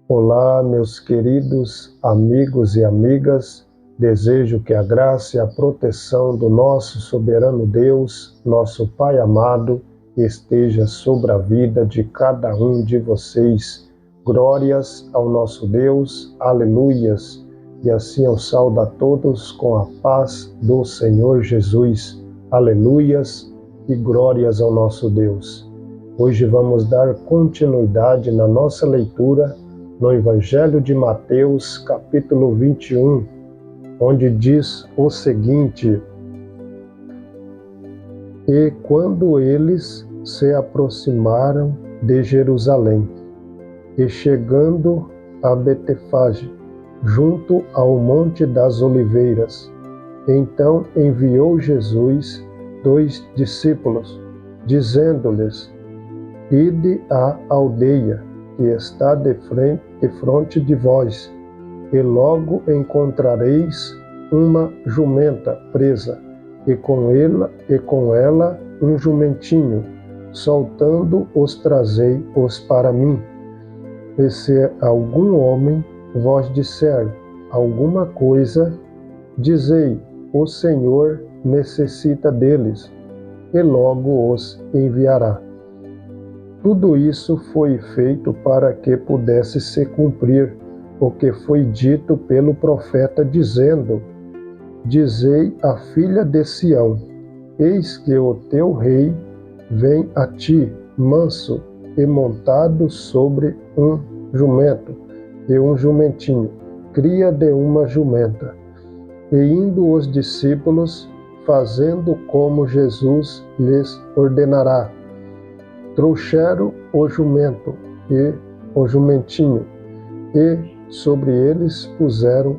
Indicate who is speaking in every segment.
Speaker 1: Olá, meus queridos amigos e amigas. Desejo que a graça e a proteção do nosso soberano Deus, nosso Pai amado, esteja sobre a vida de cada um de vocês. Glórias ao nosso Deus, aleluias. E assim eu saúdo a todos com a paz do Senhor Jesus, aleluias e glórias ao nosso Deus. Hoje vamos dar continuidade na nossa leitura no Evangelho de Mateus, capítulo 21, onde diz o seguinte: E quando eles se aproximaram de Jerusalém, e chegando a Betefage, junto ao Monte das Oliveiras, então enviou Jesus 2 discípulos, dizendo-lhes: Ide à aldeia que está de fronte de vós, e logo encontrareis uma jumenta presa, e com ela um jumentinho, soltando os trazei-os para mim. E se algum homem vos disser alguma coisa, dizei: o Senhor necessita deles, e logo os enviará. Tudo isso foi feito para que pudesse se cumprir o que foi dito pelo profeta, dizendo: Dizei à filha de Sião: Eis que o teu rei vem a ti, manso e montado sobre um jumento e um jumentinho, cria de uma jumenta. E indo os discípulos, fazendo como Jesus lhes ordenará, trouxeram o jumento e o jumentinho, e sobre eles puseram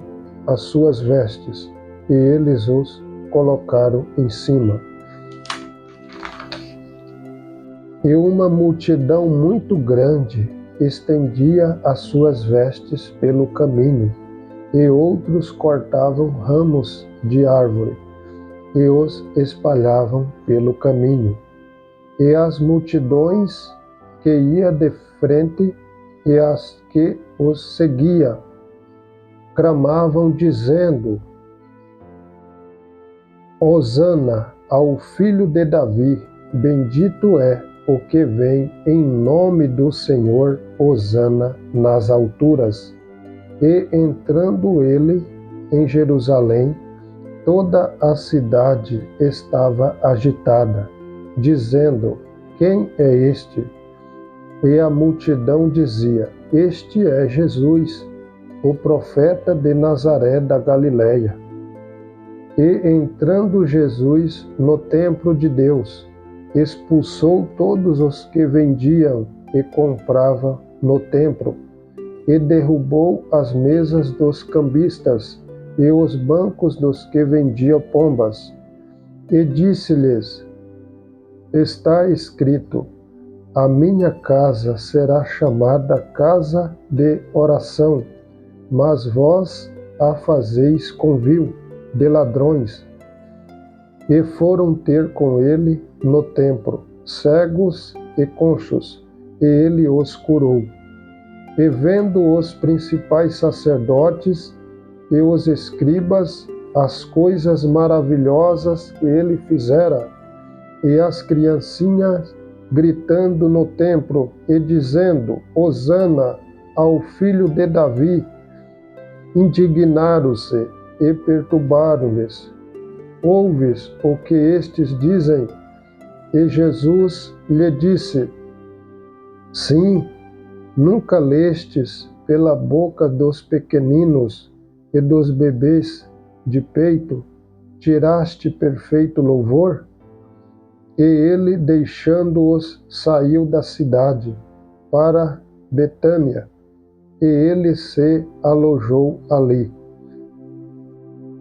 Speaker 1: as suas vestes, e eles os colocaram em cima. E uma multidão muito grande estendia as suas vestes pelo caminho, e outros cortavam ramos de árvore, e os espalhavam pelo caminho. E as multidões que ia de frente e as que os seguia clamavam, dizendo: Hosana ao filho de Davi, bendito é o que vem em nome do Senhor, hosana nas alturas. E entrando ele em Jerusalém, toda a cidade estava agitada, dizendo: Quem é este? E a multidão dizia: Este é Jesus, o profeta de Nazaré da Galileia. E entrando Jesus no templo de Deus, expulsou todos os que vendiam e compravam no templo, e derrubou as mesas dos cambistas e os bancos dos que vendiam pombas. E disse-lhes: Está escrito: A minha casa será chamada casa de oração, mas vós a fazeis covil de ladrões. E foram ter com ele no templo cegos e coxos, e ele os curou. E vendo os principais sacerdotes e os escribas as coisas maravilhosas que ele fizera, e as criancinhas gritando no templo e dizendo: Hosana ao filho de Davi, indignaram-se e perturbaram-lhes. Ouves o que estes dizem? E Jesus lhe disse: Sim, nunca lestes pela boca dos pequeninos e dos bebês de peito, tiraste perfeito louvor? E ele, deixando-os, saiu da cidade para Betânia, e ele se alojou ali.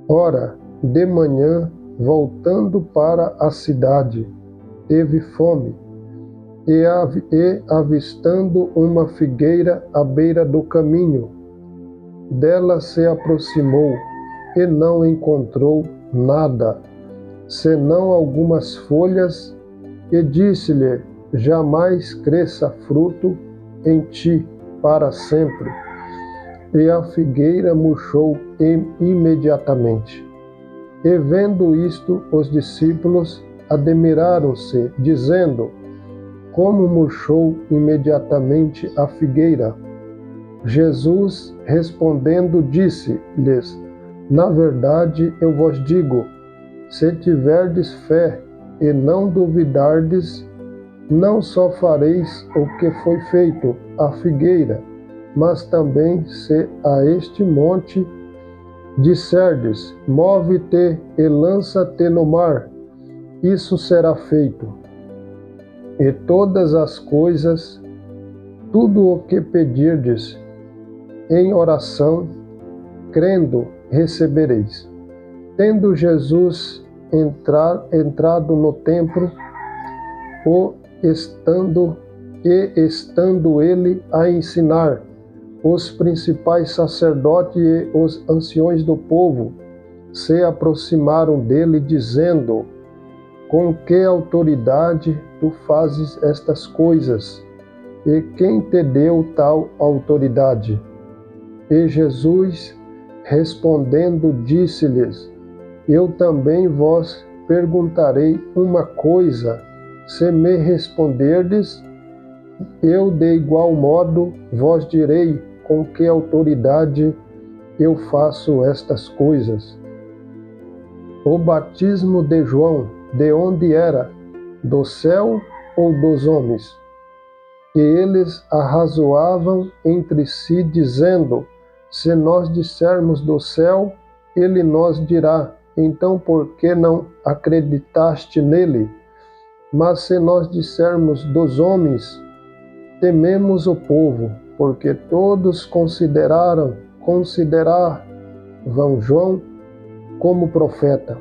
Speaker 1: Ora, de manhã, voltando para a cidade, teve fome, e avistando uma figueira à beira do caminho, dela se aproximou, e não encontrou nada, senão algumas folhas, e disse-lhe: Jamais cresça fruto em ti para sempre. e a figueira murchou imediatamente. E vendo isto, os discípulos admiraram-se, dizendo: como murchou imediatamente a figueira? Jesus, respondendo, disse-lhes: na verdade eu vos digo, se tiverdes fé e não duvidardes, não só fareis o que foi feito à figueira, mas também se a este monte disserdes: move-te e lança-te no mar, isso será feito. E todas as coisas, tudo o que pedirdes em oração, crendo, recebereis. Tendo Jesus entrado no templo, estando ele a ensinar, os principais sacerdotes e os anciões do povo se aproximaram dele, dizendo: com que autoridade tu fazes estas coisas? E quem te deu tal autoridade? E Jesus, respondendo, disse-lhes: eu também vos perguntarei uma coisa, se me responderdes, eu de igual modo vos direi com que autoridade eu faço estas coisas. O batismo de João, de onde era? Do céu ou dos homens? E eles arrazoavam entre si, dizendo: se nós dissermos do céu, ele nos dirá: então por que não acreditaste nele? Mas se nós dissermos dos homens, tememos o povo, porque todos consideravam João como profeta.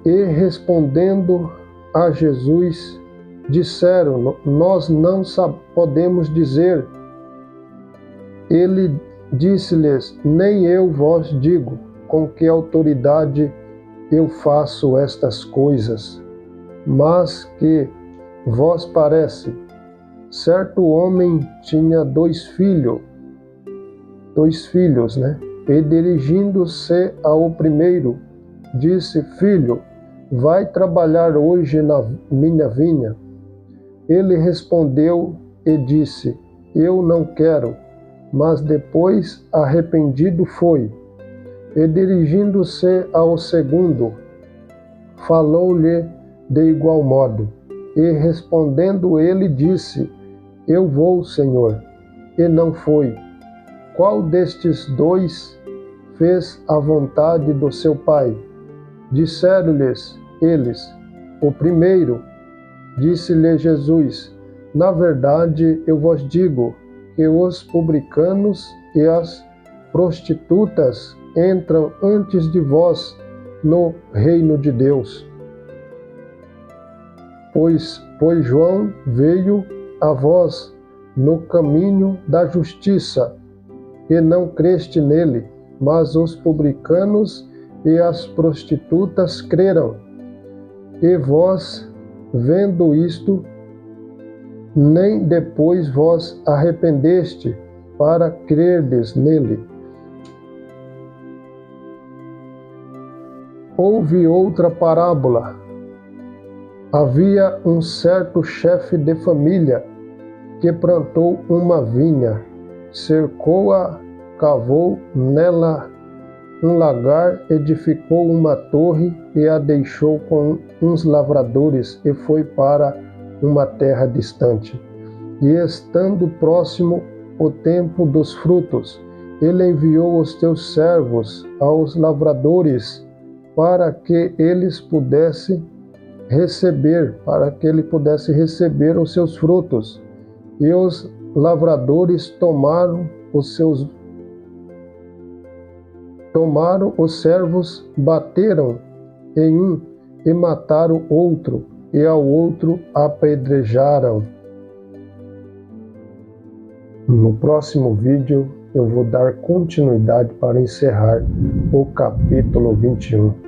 Speaker 1: E respondendo a Jesus, disseram: nós não podemos dizer. Ele disse-lhes: nem eu vos digo com que autoridade eu faço estas coisas, mas que vos parece. Certo homem tinha dois filhos, e dirigindo-se ao primeiro, disse: filho, vai trabalhar hoje na minha vinha. Ele respondeu e disse: eu não quero. Mas depois arrependido foi. E dirigindo-se ao segundo, falou-lhe de igual modo. E respondendo ele disse: eu vou, Senhor. E não foi. Qual destes dois fez a vontade do seu pai? Disseram-lhes eles: o primeiro. Disse-lhe Jesus: na verdade eu vos digo que os publicanos e as prostitutas entram antes de vós no reino de Deus. Pois João veio a vós no caminho da justiça, e não creste nele, mas os publicanos e as prostitutas creram. E vós, vendo isto, nem depois vos arrependeste para crerdes nele. Houve outra parábola. Havia um certo chefe de família que plantou uma vinha, cercou-a, cavou nela um lagar, edificou uma torre e a deixou com uns lavradores e foi para uma terra distante. E estando próximo o tempo dos frutos, ele enviou os seus servos aos lavradores para que ele pudesse receber os seus frutos. E os lavradores tomaram os servos, bateram em um e mataram outro, e ao outro apedrejaram. No próximo vídeo eu vou dar continuidade para encerrar o capítulo 21.